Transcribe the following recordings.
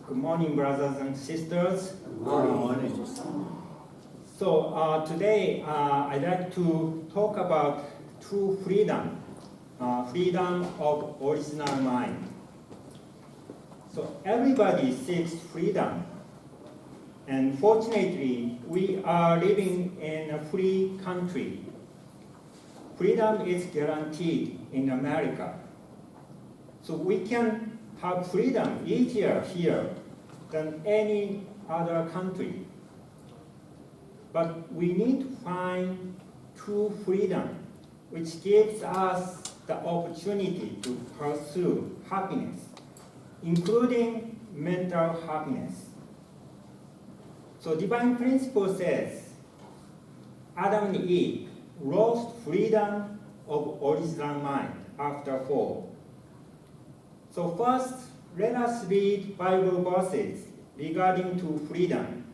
Good morning, brothers and sisters. Good morning. Today I'd like to talk about true freedom, freedom of original mind. So everybody seeks freedom, and fortunately we are living in a free country. Freedom is guaranteed in America. So we can have freedom easier here than any other country. But we need to find true freedom, which gives us the opportunity to pursue happiness, including mental happiness. So divine principle says, Adam and Eve lost freedom of original mind after fall. So first, let us read Bible verses regarding to freedom.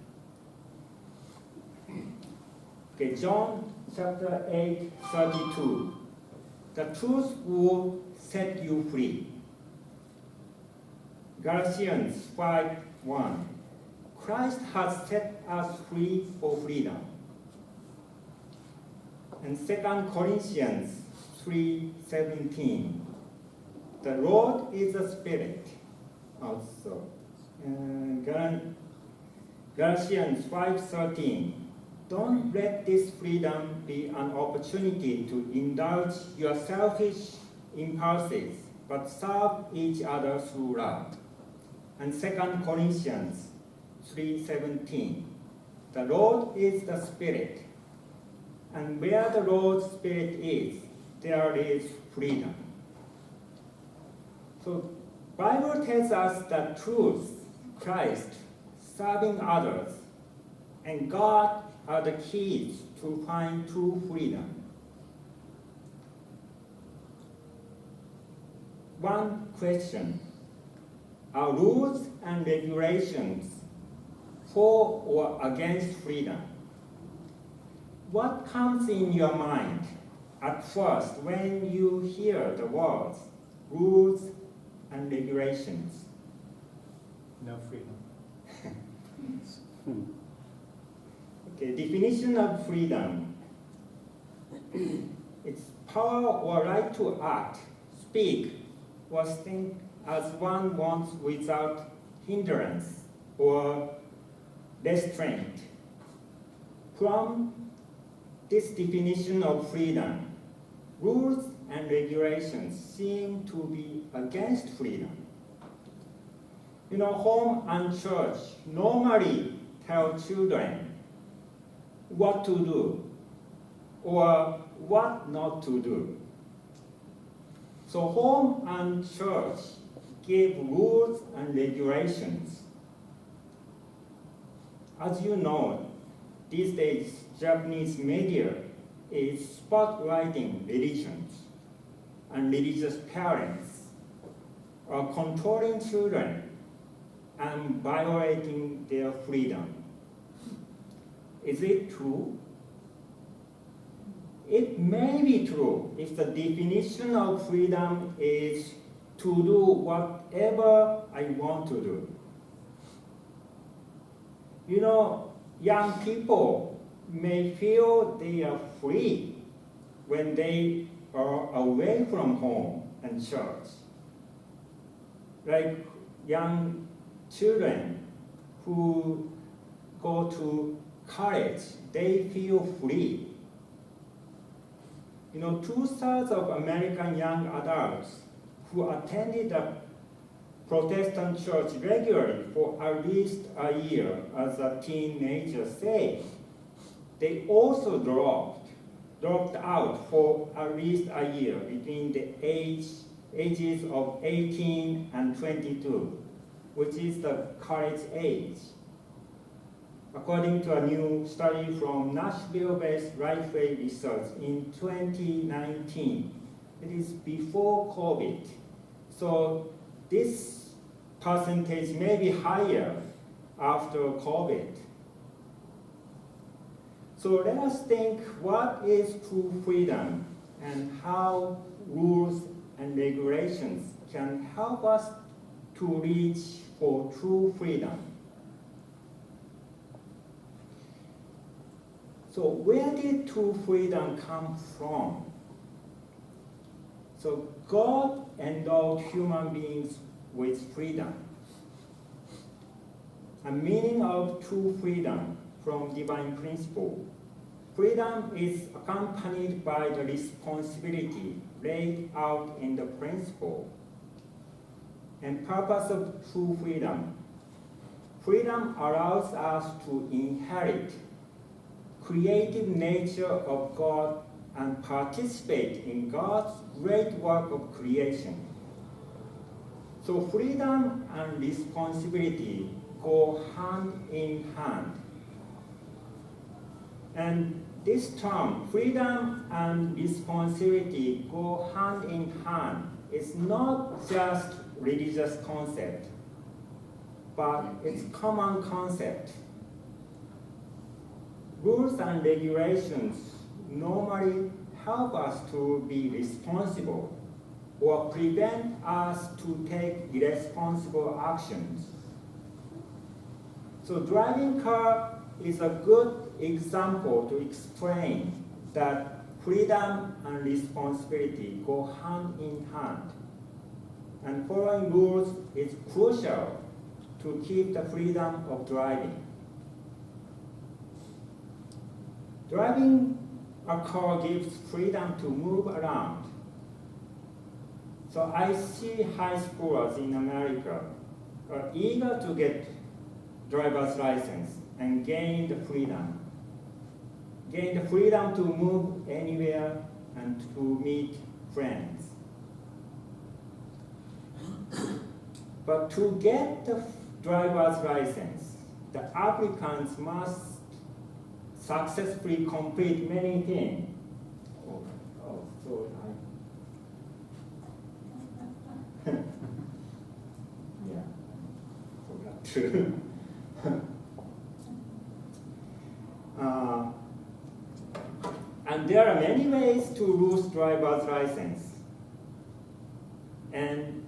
Okay, John chapter 8:32. The truth will set you free. Galatians 5:1. Christ has set us free for freedom. And 2 Corinthians 3:17. The Lord is a spirit. Also, Galatians 5:13. Don't let this freedom be an opportunity to indulge your selfish impulses, but serve each other through love. And 2 Corinthians 3:17. The Lord is the Spirit, and where the Lord's Spirit is, there is freedom. So Bible tells us that truth, Christ, serving others, and God are the keys to find true freedom. One question: are rules and regulations for or against freedom? What comes in your mind at first when you hear the words rules and regulations? No freedom. Okay, definition of freedom. It's power or right to act, speak, or think as one wants without hindrance or restraint. From this definition of freedom, rules and regulations seem to be against freedom. Home and church normally tell children what to do or what not to do. So home and church give rules and regulations. As you know, these days Japanese media is spotlighting religions, and religious parents are controlling children and violating their freedom. Is it true? It may be true if the definition of freedom is to do whatever I want to do. Young people may feel they are free when they are away from home and church. Like young children who go to college, they feel free. 2/3 of American young adults who attended a Protestant church regularly for at least a year as a teenager say they also dropped out for at least a year between the ages of 18 and 22, which is the college age. According to a new study from Nashville-based Lifeway Research in 2019, it is before COVID. So this percentage may be higher after COVID. So let us think what is true freedom and how rules and regulations can help us to reach for true freedom. So where did true freedom come from? So God endowed human beings with freedom. A meaning of true freedom from divine principle. Freedom is accompanied by the responsibility laid out in the principle. And purpose of true freedom. Freedom allows us to inherit creative nature of God and participate in God's great work of creation. So freedom and responsibility go hand in hand. And this term, freedom and responsibility go hand in hand, is not just religious concept, but it's common concept. Rules and regulations normally help us to be responsible or prevent us to take irresponsible actions. So driving car is a good example to explain that freedom and responsibility go hand in hand. And following rules is crucial to keep the freedom of driving. Driving a car gives freedom to move around. So I see high schoolers in America are eager to get driver's license and gain the freedom. Gain the freedom to move anywhere and to meet friends. But to get the driver's license, the applicants must successfully complete many things. Yeah, forgot to. And there are many ways to lose driver's license. And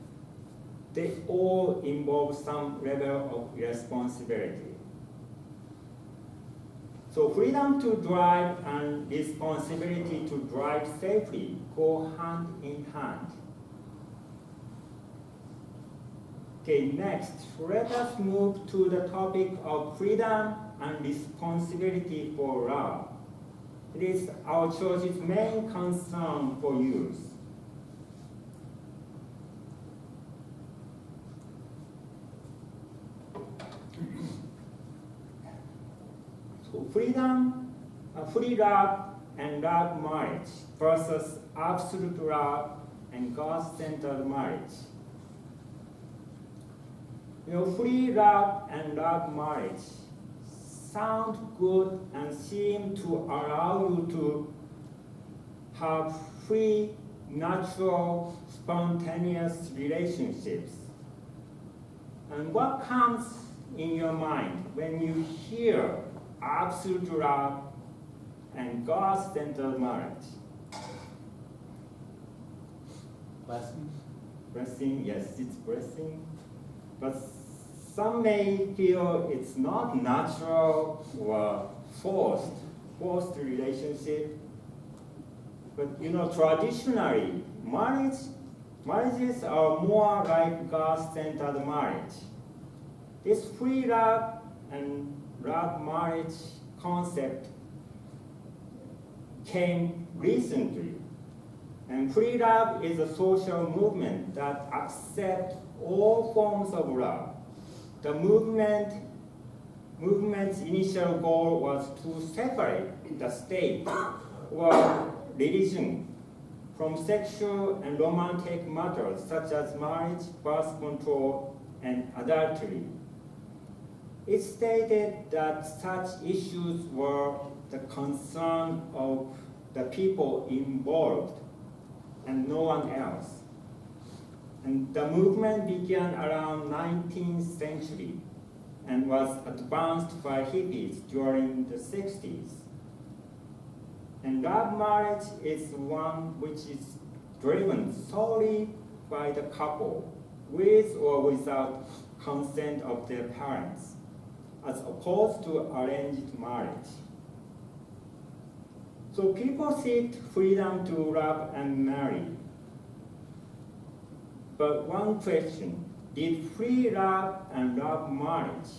they all involve some level of responsibility. So freedom to drive and responsibility to drive safely go hand in hand. Okay, next, let us move to the topic of freedom and responsibility for love. It is our church's main concern for youth. So freedom, free love and love marriage versus absolute love and God-centered marriage. Free love and love marriage sound good and seem to allow you to have free, natural, spontaneous relationships. And what comes in your mind when you hear absolute love and God-centered marriage? Blessing? Blessing, yes, it's blessing. But some may feel it's not natural or forced relationship. But traditionally, marriages are more like God-centered marriage. This free love and love marriage concept came recently. And free love is a social movement that accepts all forms of love. The movement's initial goal was to separate the state or religion from sexual and romantic matters such as marriage, birth control, and adultery. It stated that such issues were the concern of the people involved and no one else. And the movement began around 19th century and was advanced by hippies during the 60s. And love marriage is one which is driven solely by the couple, with or without consent of their parents, as opposed to arranged marriage. So people seek freedom to love and marry. But one question, did free love and love marriage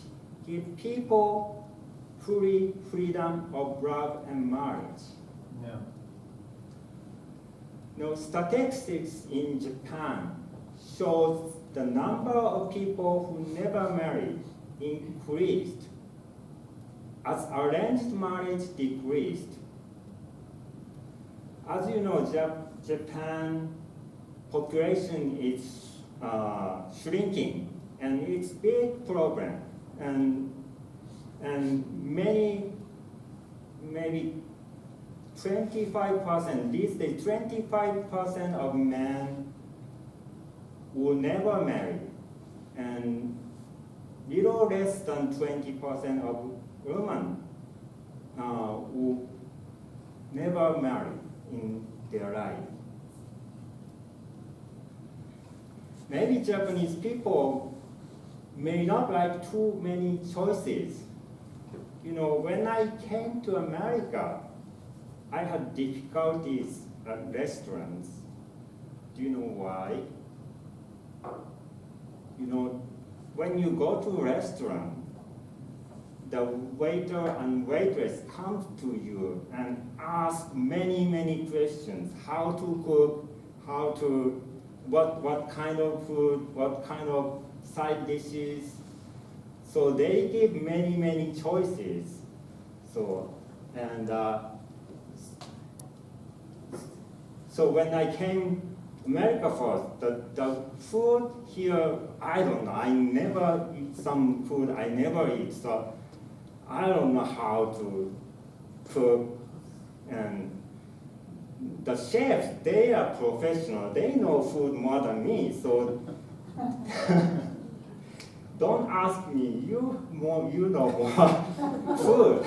give people free freedom of love and marriage? No. No, statistics in Japan shows the number of people who never married increased as arranged marriage decreased. As you know, Japan population is shrinking, and it's big problem, and many, maybe 25%, these days 25% of men will never marry, and little less than 20% of women will never marry in their life. Maybe Japanese people may not like too many choices. You know, when I came to America, I had difficulties at restaurants. Do you know why? You know, when you go to a restaurant, the waiter and waitress comes to you and ask many questions. How to cook, what kind of food, what kind of side dishes. So they give many choices. So, and so when I came to America first, the food here, I don't know, I never eat some food I never eat, so I don't know how to cook. And the chefs, they are professional, they know food more than me, so don't ask me, you know more food.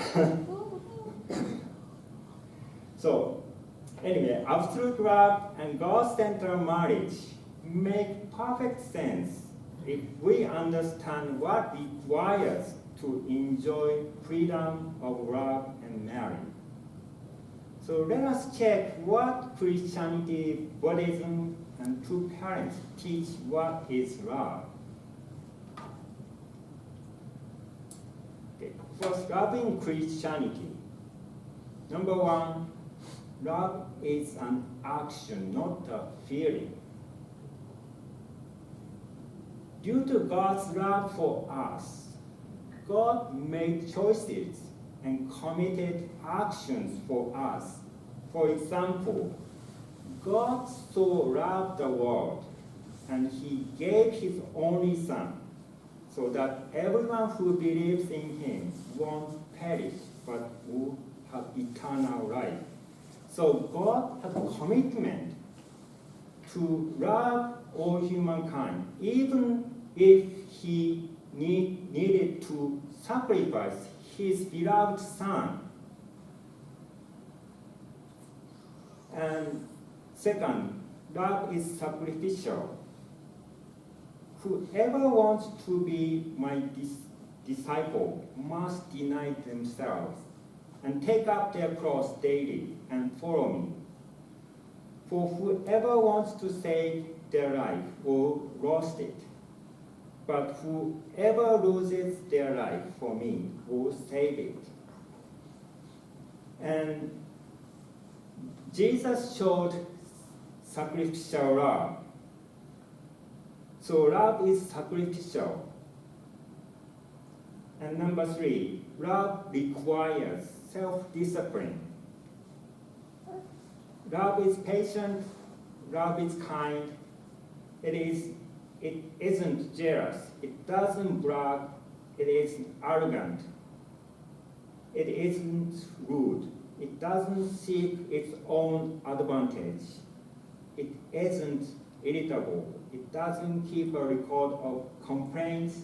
So anyway, absolute love and God-centered marriage make perfect sense if we understand what requires to enjoy freedom of love and marriage. So let us check what Christianity, Buddhism, and true parents teach what is love. Okay. First, loving Christianity. Number one, love is an action, not a feeling. Due to God's love for us, God made choices and committed actions for us. For example, God so loved the world, and He gave His only Son, so that everyone who believes in Him won't perish, but will have eternal life. So God had a commitment to love all humankind, even if He needed to sacrifice His beloved Son. And second, love is sacrificial. Whoever wants to be my disciple must deny themselves and take up their cross daily and follow me. For whoever wants to save their life will lose it, but whoever loses their life for me will save it. And Jesus showed sacrificial love. So love is sacrificial. And number three, love requires self-discipline. Love is patient, love is kind, it isn't jealous, it doesn't brag, it isn't arrogant, it isn't rude, it doesn't seek its own advantage, it isn't irritable, it doesn't keep a record of complaints,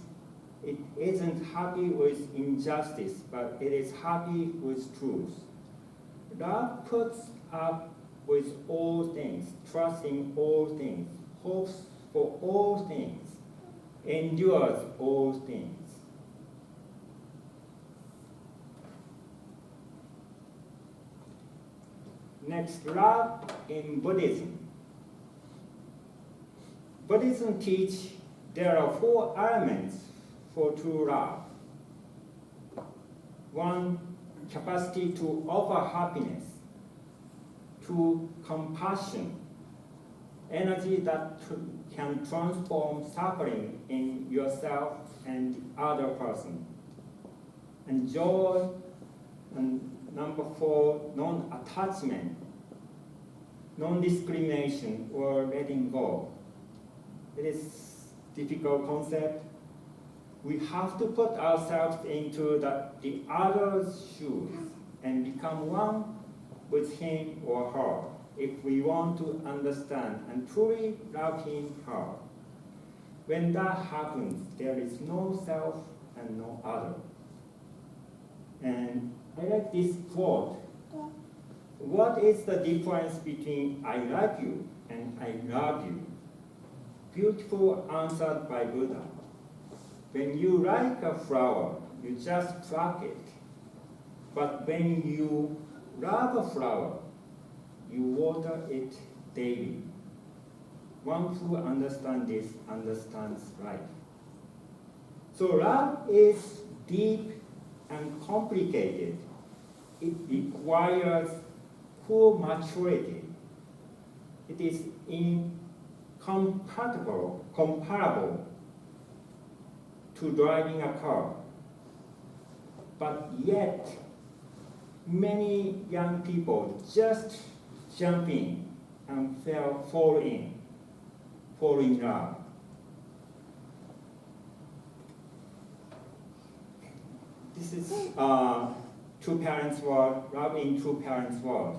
it isn't happy with injustice, but it is happy with truth. Love puts up with all things, trusts in all things, hopes for all things, endures all things. Next, love in Buddhism. Buddhism teaches there are 4 elements for true love. 1, capacity to offer happiness. 2, compassion, energy that can transform suffering in yourself and the other person. And joy, and number 4, non-attachment, non-discrimination, or letting go. It is a difficult concept. We have to put ourselves into the other's shoes and become one with him or her if we want to understand and truly love him or her. When that happens, there is no self and no other. And I like this quote. What is the difference between I like you and I love you? Beautiful answered by Buddha. When you like a flower, you just pluck it. But when you love a flower, you water it daily. One who understands this understands life. So love is deep and complicated. It requires full maturity. It is comparable to driving a car. But yet, many young people just jump in and fall in love. This is Two Parents World, Love in Two Parents World.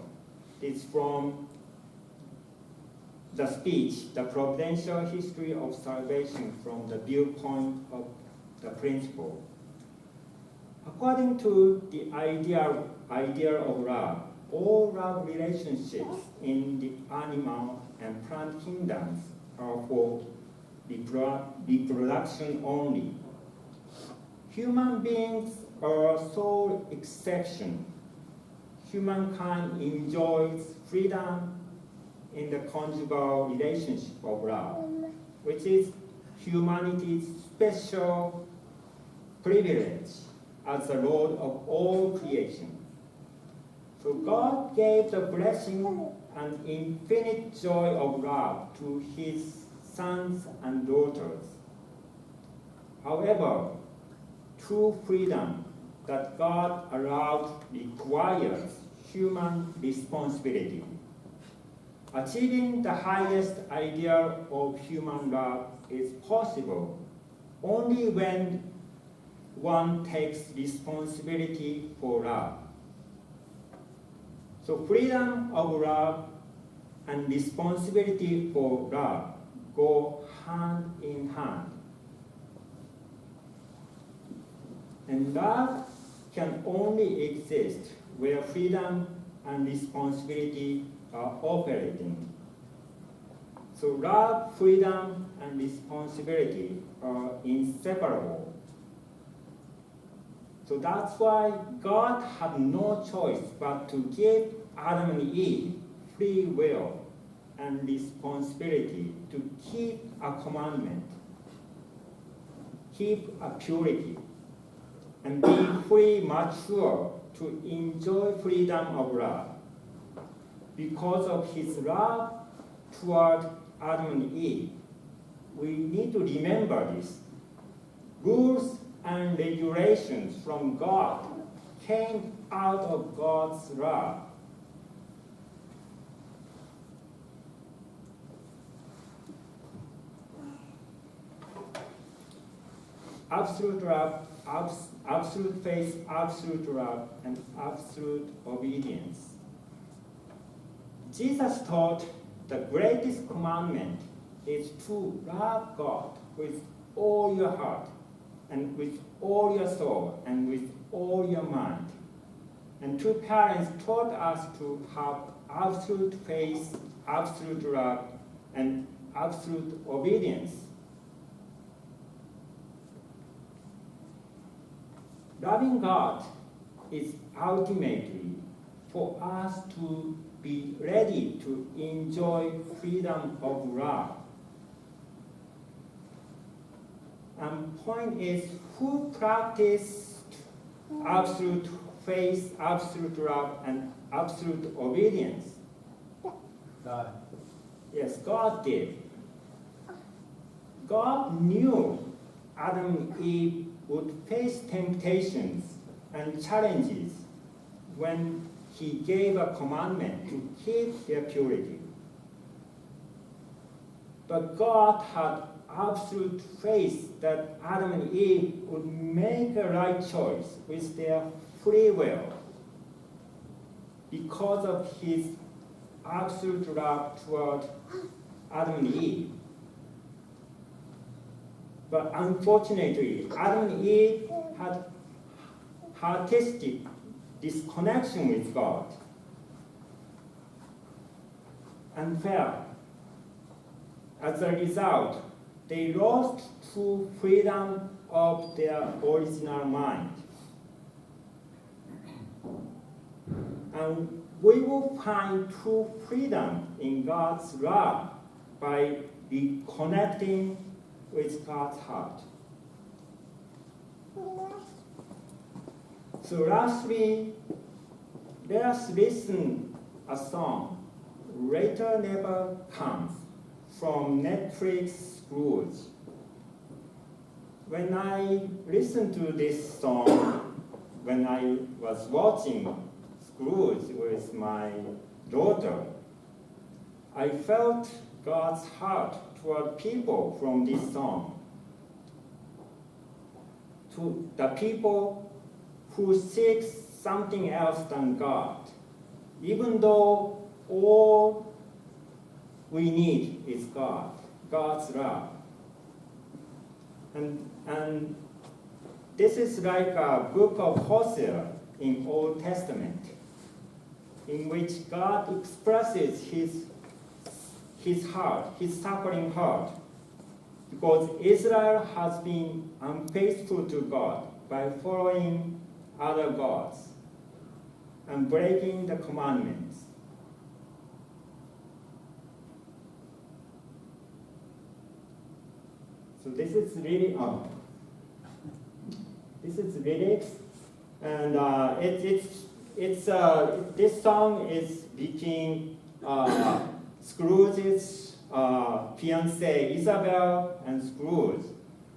It's from the speech, The Providential History of Salvation from the Viewpoint of the Principle. According to the idea of love, all love relationships in the animal and plant kingdoms are for reproduction only. Human beings are sole exception. Humankind enjoys freedom in the conjugal relationship of love, which is humanity's special privilege as the Lord of all creation. So God gave the blessing and infinite joy of love to his sons and daughters. However, true freedom that God allowed requires human responsibility. Achieving the highest ideal of human love is possible only when one takes responsibility for love. So freedom of love and responsibility for love go hand in hand. And love can only exist where freedom and responsibility are operating. So love, freedom, and responsibility are inseparable. So that's why God had no choice but to give Adam and Eve free will and responsibility to keep a commandment, keep a purity, and be fully mature to enjoy freedom of love. Because of his love toward Adam and Eve, we need to remember this. Rules and regulations from God came out of God's love. Absolute love, absolute faith, absolute love, and absolute obedience. Jesus taught the greatest commandment is to love God with all your heart, and with all your soul, and with all your mind. And two parents taught us to have absolute faith, absolute love, and absolute obedience. loving God is ultimately for us to be ready to enjoy freedom of love. And point is, who practiced absolute faith, absolute love, and absolute obedience? God. Yes, God did. God knew Adam and Eve would face temptations and challenges when He gave a commandment to keep their purity. But God had absolute faith that Adam and Eve would make a right choice with their free will because of His absolute love toward Adam and Eve. But unfortunately, Adam and Eve had artistic disconnection with God and fell. As a result, they lost true freedom of their original mind. And we will find true freedom in God's love by reconnecting with God's heart. So lastly, let us listen a song, Later Never Comes, from Netflix Scrooge. When I listened to this song, when I was watching Scrooge with my daughter, I felt God's heart toward people from this song. To the people who seek something else than God, even though all we need is God, God's love. And this is like a book of Hosea in Old Testament, in which God expresses his heart, his suffering heart, because Israel has been unfaithful to God by following other gods and breaking the commandments. So this is really this is lyrics, and this song is between Scrooge's fiancée Isabel and Scrooge,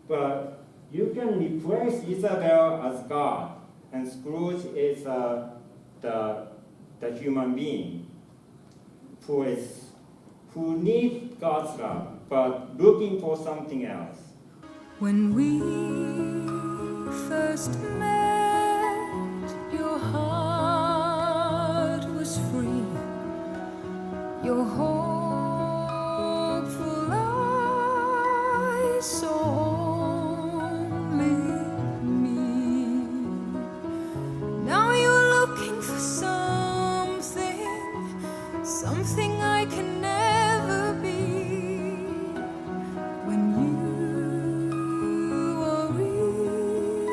but you can replace Isabel as God, and Scrooge is the human being who needs God's love, but looking for something else. When we first met, your heart was free, your hopeful eyes saw only me. Now you're looking for something I can never be. When you are really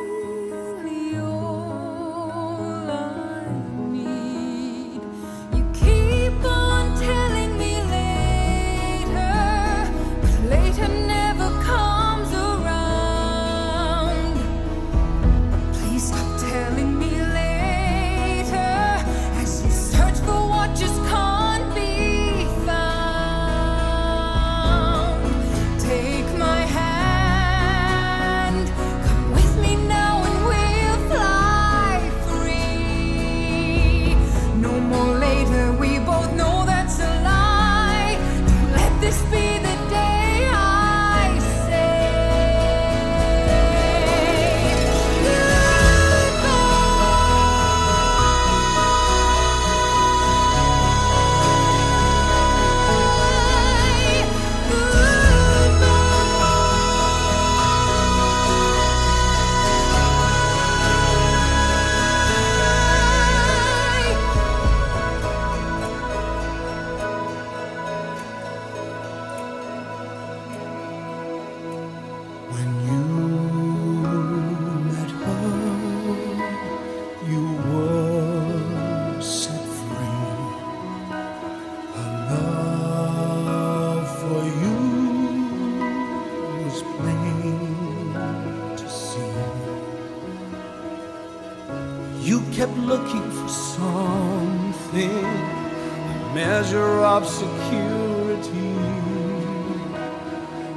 You kept looking for something, a measure of security,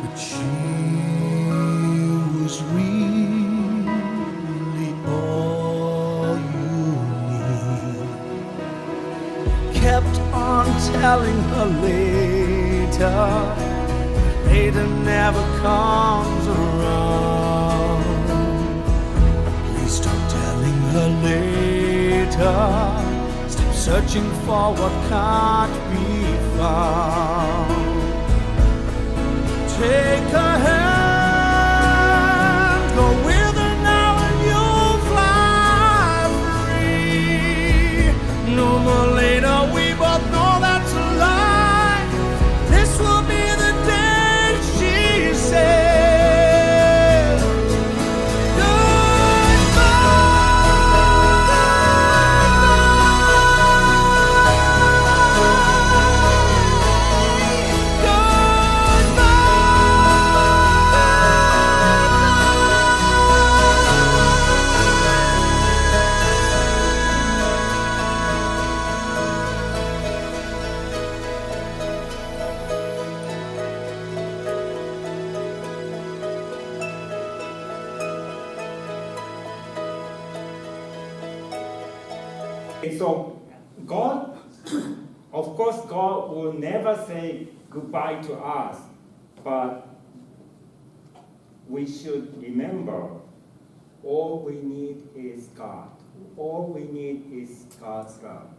but she was really all you need. Kept on telling her later, but later never comes around. Please stop telling her later. Stop searching for what can't be found. Take her hand, go with her now and you'll fly free. No more later, we both know that's a lie. This will be the day, she said. So God, of course, God will never say goodbye to us, but we should remember all we need is God. All we need is God's love.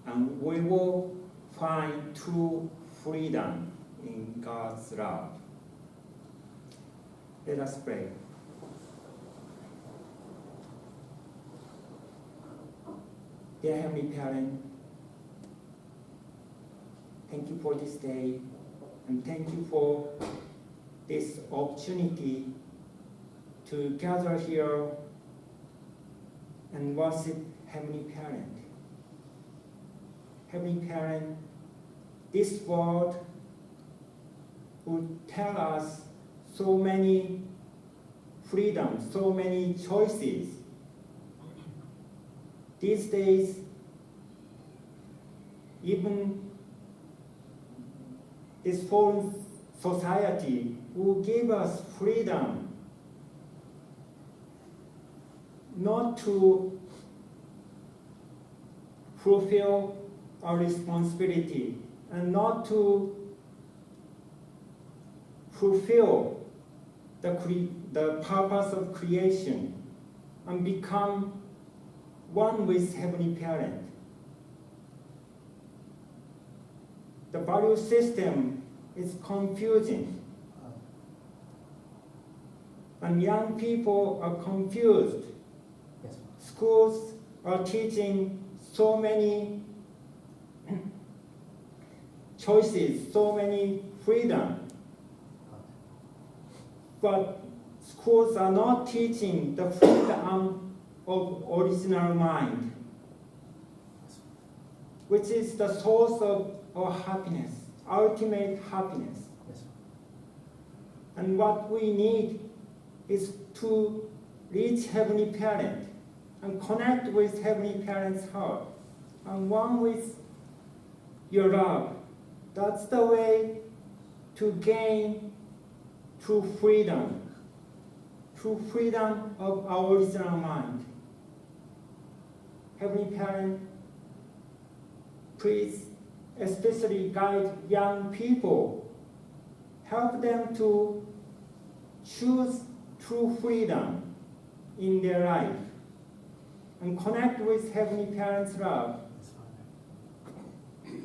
And we will find true freedom in God's love. Let us pray. Dear Heavenly Parent, thank you for this day, and thank you for this opportunity to gather here and worship Heavenly Parent. Heavenly Parent, this world will tell us so many freedoms, so many choices. These days, even this foreign society will give us freedom not to fulfill our responsibility and not to fulfill the purpose of creation and become one with Heavenly Parent. The value system is confusing, and young people are confused. Yes. Schools are teaching so many choices, so many freedom, but schools are not teaching the freedom of original mind, which is the source of our happiness, ultimate happiness. Yes. And what we need is to reach Heavenly Parent and connect with Heavenly Parent's heart and one with your love. That's the way to gain true freedom of our original mind. Heavenly Parent, please especially guide young people. Help them to choose true freedom in their life and connect with Heavenly Parent's love.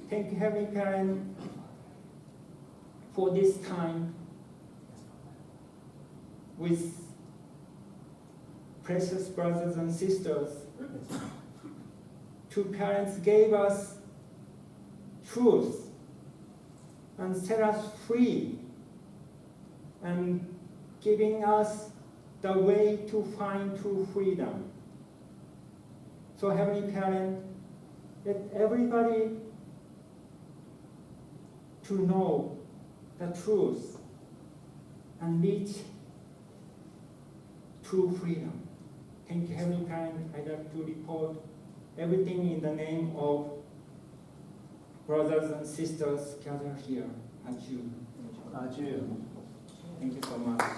Thank you, Heavenly Parent, for this time with precious brothers and sisters. Two parents gave us truth and set us free and giving us the way to find true freedom. So Heavenly Parent, let everybody to know the truth and reach true freedom. Thank you, Heavenly Parent. I'd like to report everything in the name of brothers and sisters gathered here at you. 아주 Thank you so much.